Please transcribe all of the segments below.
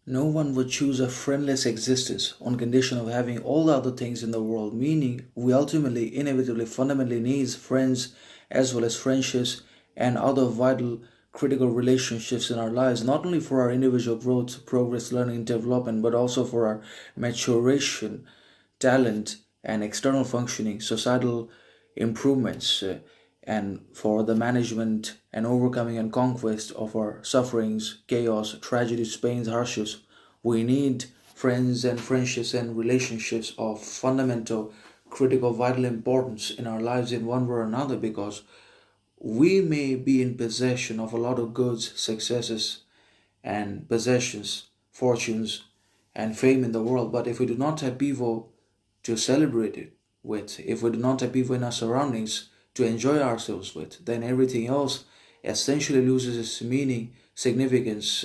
No one would choose a friendless existence on condition of having all the other things in the world, meaning we ultimately, inevitably, fundamentally needs friends as well as friendships and other vital, critical relationships in our lives, not only for our individual growth, progress, learning, development, but also for our maturation, talent, and external functioning, societal improvements, and for the management and overcoming and conquest of our sufferings, chaos, tragedies, pains, hardships. We need friends and friendships and relationships of fundamental, critical, vital importance in our lives in one way or another, because we may be in possession of a lot of goods, successes, and possessions, fortunes, and fame in the world, but if we do not have people to celebrate it with, if we do not have people in our surroundings to enjoy ourselves with, then everything else essentially loses its meaning, significance,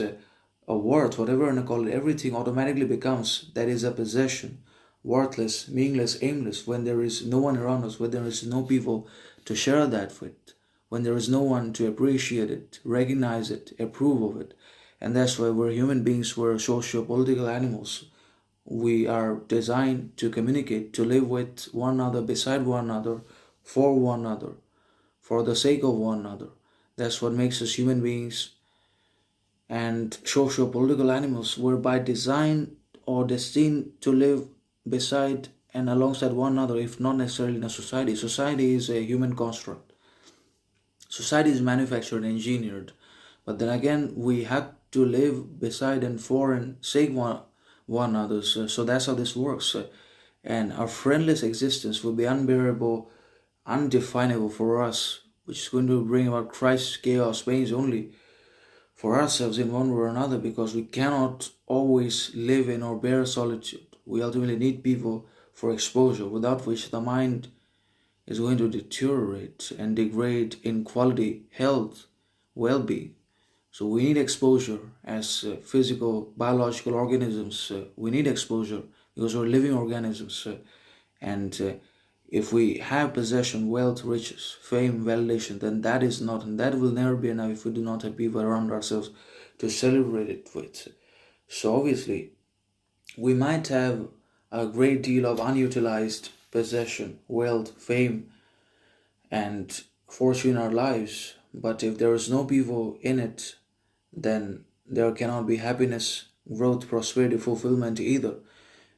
or worth, whatever you want to call it. Everything automatically becomes that is a possession, worthless, meaningless, aimless, when there is no one around us, when there is no people to share that with, when there is no one to appreciate it, recognize it, approve of it. And that's why we're human beings, we're socio-political animals. We are designed to communicate, to live with one another, beside one another, for one another, for the sake of one another. That's what makes us human beings and socio-political animals. We're by design or destined to live beside and alongside one another, if not necessarily in a society. Society is a human construct. Society is manufactured and engineered. But then again, we have to live beside and for and sake one another. So that's how this works. And our friendless existence will be unbearable, undefinable for us, which is going to bring about crisis, chaos, pains only for ourselves in one way or another, because we cannot always live in or bear solitude. We ultimately need people for exposure, without which the mind is going to deteriorate and degrade in quality, health, well being. So we need exposure as physical, biological organisms. We need exposure because we're living organisms. And if we have possession, wealth, riches, fame, validation, then that is not, and that will never be enough if we do not have people around ourselves to celebrate it with. So obviously, we might have a great deal of unutilized possession, wealth, fame, and fortune in our lives, but if there is no people in it, then there cannot be happiness, growth, prosperity, fulfillment either,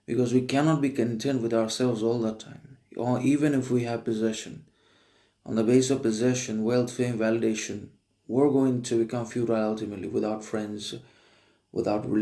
because we cannot be content with ourselves all the time, or even if we have possession. On the base of possession, wealth, fame, validation, we're going to become futile ultimately, without friends, without